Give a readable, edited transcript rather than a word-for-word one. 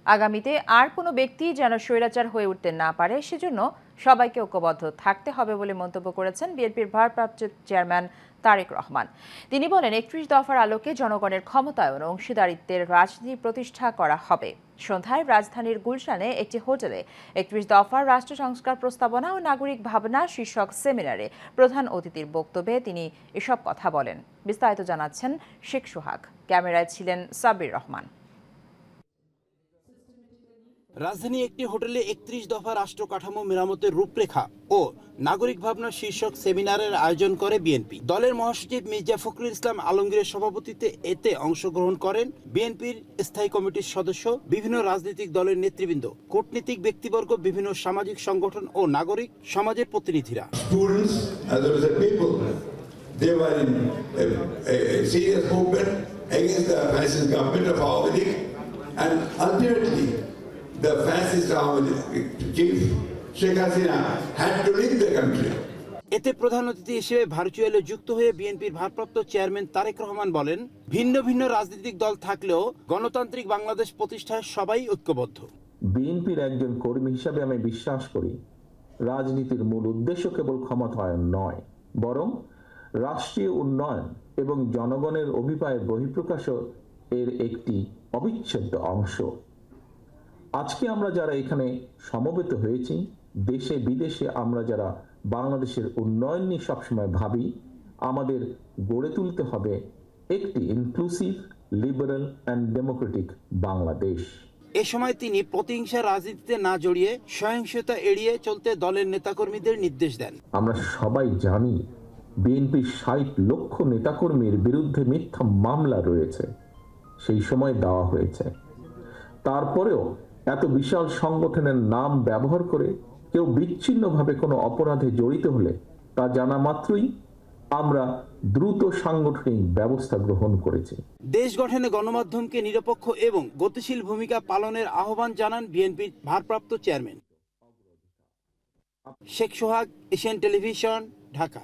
আগামীতে আর কোনো ব্যক্তি যেন স্বৈরাচার হয়ে উঠতে না পারে সেজন্য সবাইকে ঐক্যবদ্ধ থাকতে হবে বলে মন্তব্য করেছেন বিএনপির ভারপ্রাপ্ত চেয়ারম্যান তারেক রহমান। তিনি বলেন, ৩১ দফার আলোকে জনগণের ক্ষমতায়ন ও অংশীদারিত্বের রাজনীতি প্রতিষ্ঠা করা হবে। সন্ধ্যায় রাজধানীর গুলশানে একটি হোটেলে ৩১ দফার রাষ্ট্র সংস্কার প্রস্তাবনা ও নাগরিক ভাবনা শীর্ষক সেমিনারে প্রধান অতিথির বক্তব্যে তিনি এসব কথা বলেন। বিস্তারিত জানাচ্ছেন শেখ সোহাগ। ক্যামেরায় ছিলেন সাব্বির রহমান। রাজধানী একটি হোটেলে ৩১ দফা রাষ্ট্র কাঠামো মেরামতের রূপরেখা ও নাগরিক ভাবনা শীর্ষক সেমিনারের আয়োজন করে বিএনপি। দলের মহাসচিব মির্জা ফখরুল ইসলাম আলমগীরের সভাপতিত্বে এতে অংশগ্রহণ করেন বিএনপির স্থায়ী কমিটির সদস্য, বিভিন্ন রাজনৈতিক দলের নেতৃবৃন্দ, কূটনীতিক ব্যক্তিবর্গ, বিভিন্ন সামাজিক সংগঠন ও নাগরিক সমাজের প্রতিনিধিরা। The fascist chief Sheikh Hasina had to leave the country. এতে প্রধান অতিথি হিসেবে ভার্চুয়ালে যুক্ত হয়ে বিএনপির ভারপ্রাপ্ত চেয়ারম্যান তারেক রহমান বলেন, ভিন্ন ভিন্ন রাজনৈতিক দল থাকলেও গণতান্ত্রিক বাংলাদেশ প্রতিষ্ঠায় সবাই ঐক্যবদ্ধ। বিএনপির একজন কর্মী হিসাবে আমি বিশ্বাস করি, রাজনীতির মূল উদ্দেশ্য কেবল ক্ষমতায়ন নয়, বরং রাষ্ট্রীয় উন্নয়ন এবং জনগণের অভিপ্রায়ের বহিঃপ্রকাশও এর একটি অবিচ্ছেদ্য অংশ। আজকে আমরা যারা এখানে সমবেত হয়েছি, দেশে বিদেশে আমরা যারা বাংলাদেশের উন্নয়ন নিয়ে সবসময় ভাবি, আমাদের গড়ে তুলতে হবে একটি inclusive, liberal and democratic Bangladesh. এ সময় তিনি প্রতিহিংসা রাজনীতিতে না জড়িয়ে সহিংসতা এড়িয়ে চলতে দলের নেতাকর্মীদের নির্দেশ দেন। আমরা সবাই জানি বিএনপির ৬০ লক্ষ নেতাকর্মীর বিরুদ্ধে মিথ্যা মামলা রয়েছে, সেই সময় দেওয়া হয়েছে। তারপরেও এত বিশাল সংগঠনের নাম ব্যবহার করে কেউ বিচ্ছিন্নভাবে কোনো অপরাধে জড়িত হলে তা জানা মাত্রই আমরা দ্রুত সাংগঠনিক ব্যবস্থা গ্রহণ করেছি। দেশ গঠনে গণমাধ্যমকে নিরপেক্ষ এবং গতিশীল ভূমিকা পালনের আহ্বান জানান বিএনপির ভারপ্রাপ্ত চেয়ারম্যান। শেখ সোহাগ, এশিয়ান টেলিভিশন, ঢাকা।